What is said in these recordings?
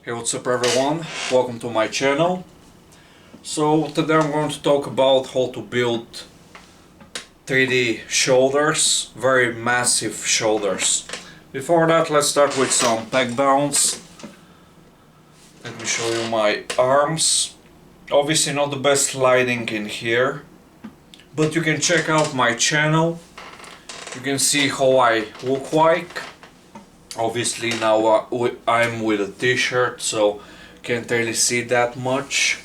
Hey, what's up everyone? Welcome to my channel. So today I'm going to talk about how to build 3D shoulders, very massive shoulders. Before that, let's start with some pec bounce. Let me show you my arms. Obviously not the best lighting in here, but you can check out my channel. You can see how I look like. Obviously now I'm with a t-shirt, so can't really see that much.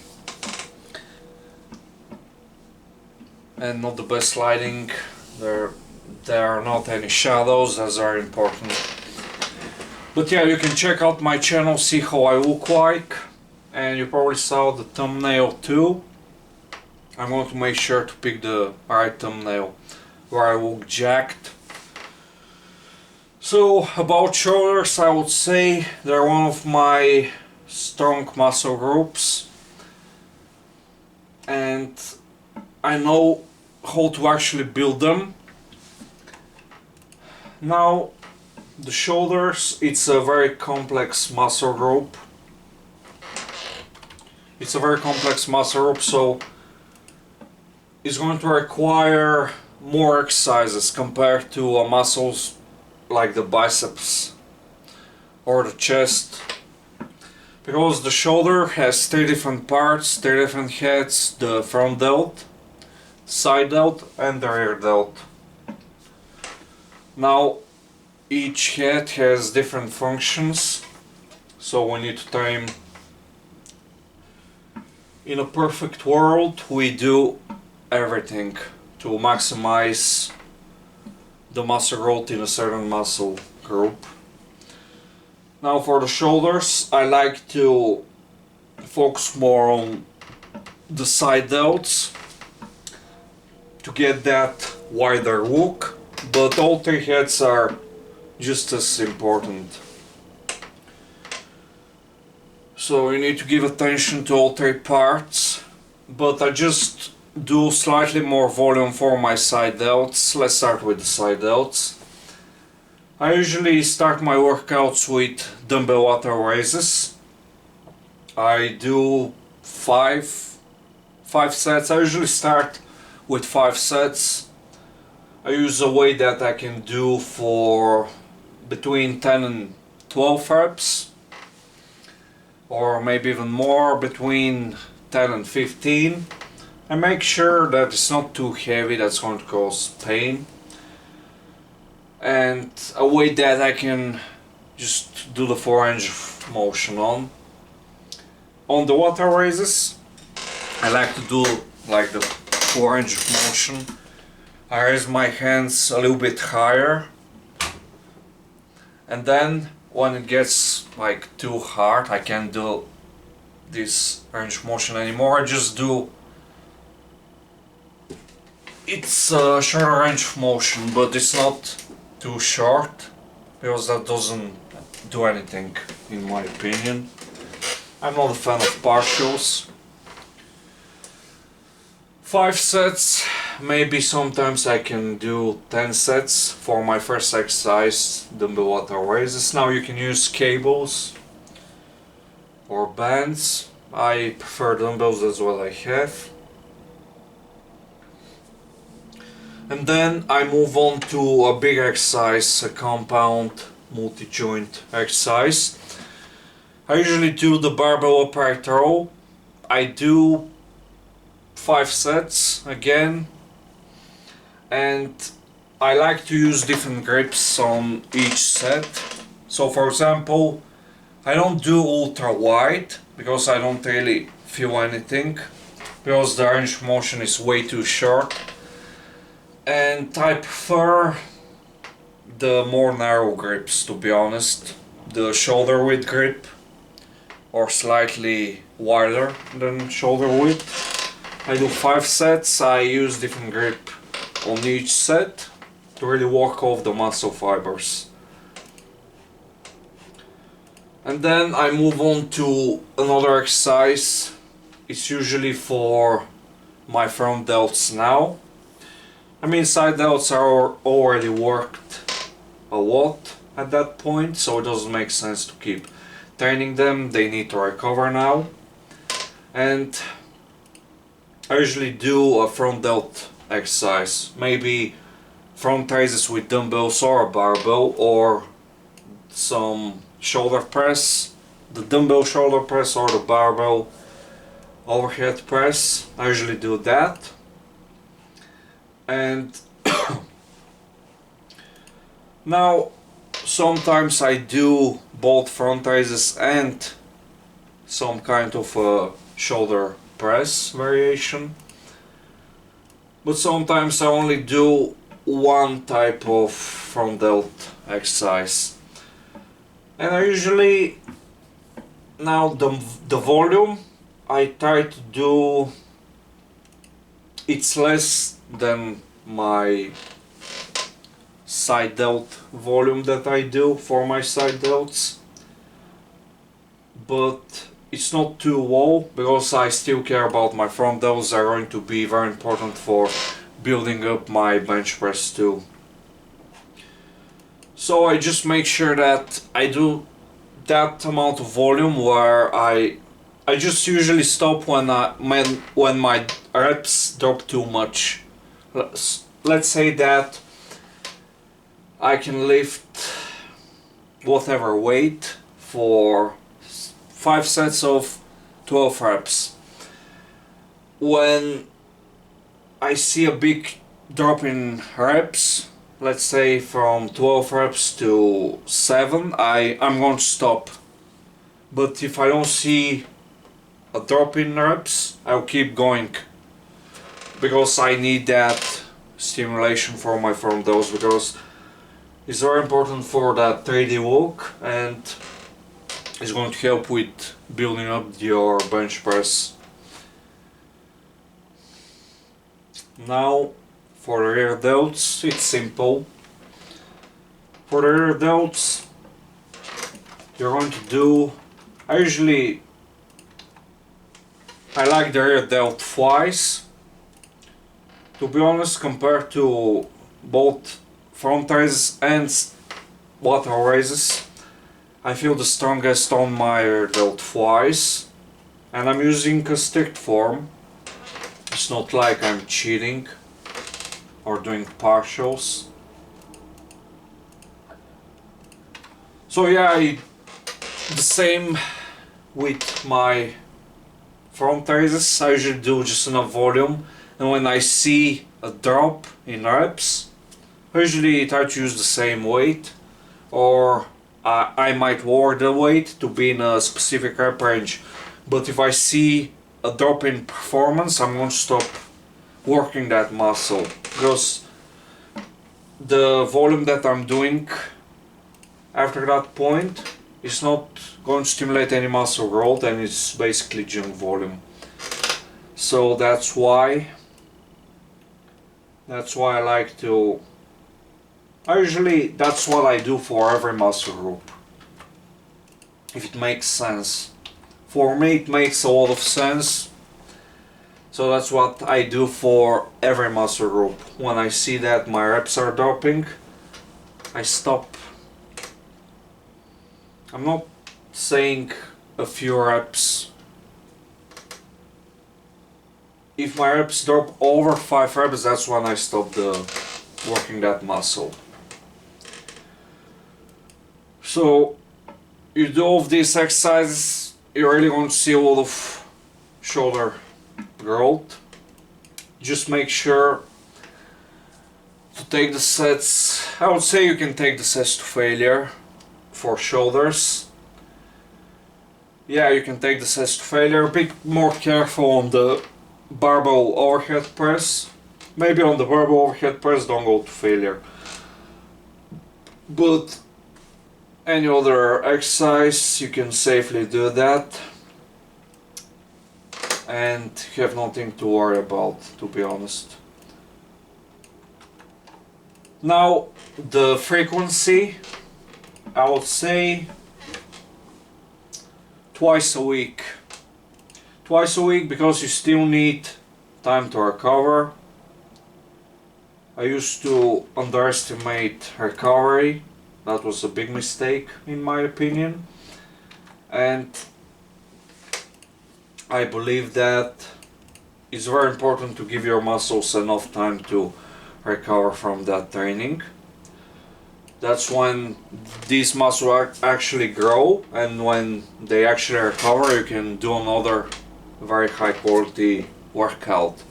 And not the best lighting. There are not any shadows, those are important. But yeah, you can check out my channel, see how I look like. And you probably saw the thumbnail too. I'm going to make sure to pick the right thumbnail where I look jacked. So about shoulders, I would say they're one of my strong muscle groups, and I know how to actually build them. Now the shoulders, it's a very complex muscle group. It's a very complex muscle group, so it's going to require more exercises compared to muscles like the biceps or the chest, because the shoulder has 3 different parts, 3 different heads: the front delt, side delt and the rear delt. Now each head has different functions, so we need to train. In a perfect world we do everything to maximize the muscle growth in a certain muscle group. Now for the shoulders, I like to focus more on the side delts to get that wider look, but all 3 heads are just as important. So you need to give attention to all 3 parts, but I just do slightly more volume for my side delts. Let's start with the side delts. I usually start my workouts with dumbbell lateral raises. I do 5 sets. I usually start with 5 sets. I use a weight that I can do for between 10 and 12 reps, or maybe even more, between 10 and 15. I make sure that it's not too heavy, that's going to cause pain, and a weight that I can just do the full range of motion on. On the lateral raises, I like to do like the full range of motion. I raise my hands a little bit higher, and then when it gets like too hard, I can't do this range of motion anymore, I just do. It's a shorter range of motion, but it's not too short, because that doesn't do anything in my opinion. I'm not a fan of partials. 5 sets, maybe sometimes I can do 10 sets for my first exercise, dumbbell lateral raises. Now you can use cables or bands. I prefer dumbbells, that's what I have. And then I move on to a big exercise, a compound multi-joint exercise. I usually do the barbell upright row. I do 5 sets again, and I like to use different grips on each set. So for example, I don't do ultra wide because I don't really feel anything, because the range of motion is way too short. And I prefer the more narrow grips, to be honest. The shoulder width grip, or slightly wider than shoulder width. I do 5 sets, I use different grip on each set to really work off the muscle fibers. And then I move on to another exercise. It's usually for my front delts now. I mean, side delts are already worked a lot at that point, so it doesn't make sense to keep training them, they need to recover now. And I usually do a front delt exercise, maybe front raises with dumbbells or a barbell, or some shoulder press, the dumbbell shoulder press or the barbell overhead press. I usually do that. And now sometimes I do both front raises and some kind of a shoulder press variation, but sometimes I only do one type of front delt exercise. And I usually, now the volume I try to do, it's less than my side delt volume that I do for my side delts, but it's not too low because I still care about my front delts. Are going to be very important for building up my bench press too. So I just make sure that I do that amount of volume where I just usually stop when my reps drop too much. Let's say that I can lift whatever weight for 5 sets of 12 reps. When I see a big drop in reps, let's say from 12 reps to 7, I'm going to stop. But if I don't see a drop in reps, I'll keep going, because I need that stimulation for my front delts, because it's very important for that 3D walk, and it's going to help with building up your bench press. Now for the rear delts, it's simple. For the rear delts, you're going to do, I like the rear delt twice. To be honest, compared to both front raises and lateral raises, I feel the strongest on my rear delt twice, and I'm using a strict form. It's not like I'm cheating or doing partials. So yeah, the same with my front raises. I usually do just enough volume, and when I see a drop in reps, I usually try to use the same weight, or I might lower the weight to be in a specific rep range. But if I see a drop in performance, I'm going to stop working that muscle, because the volume that I'm doing after that point is not going to stimulate any muscle growth, and it's basically gym volume. So that's why I like to, that's what I do for every muscle group, if it makes sense. For me it makes a lot of sense, so that's what I do for every muscle group. When I see that my reps are dropping, I stop. I'm not saying a few reps. If my reps drop over 5 reps, that's when I stop working that muscle. So you do all of these exercises, you're really going to see a lot of shoulder growth. Just make sure to take the sets. I would say you can take the sets to failure for shoulders. Yeah, you can take the sets to failure. A bit more careful on the barbell overhead press. Maybe on the barbell overhead press don't go to failure. But any other exercise you can safely do that, and you have nothing to worry about, to be honest. Now the frequency, I would say twice a week. Twice a week, because you still need time to recover. I used to underestimate recovery. That was a big mistake in my opinion. and I believe that it's very important to give your muscles enough time to recover from that training. That's when these muscles actually grow, and when they actually recover, you can do another very high quality workout.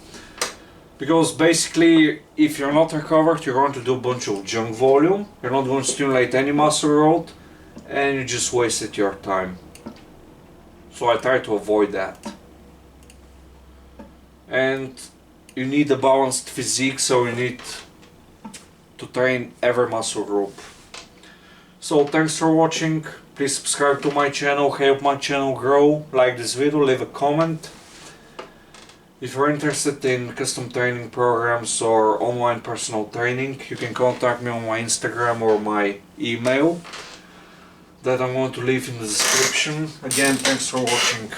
Because basically, if you're not recovered, you're going to do a bunch of junk volume, you're not going to stimulate any muscle growth, and you just wasted your time. So I try to avoid that. And you need a balanced physique, so you need to train every muscle group. So thanks for watching. Please subscribe to my channel, help my channel grow, like this video, leave a comment. If you're interested in custom training programs or online personal training, you can contact me on my Instagram or my email that I'm going to leave in the description. Again, thanks for watching.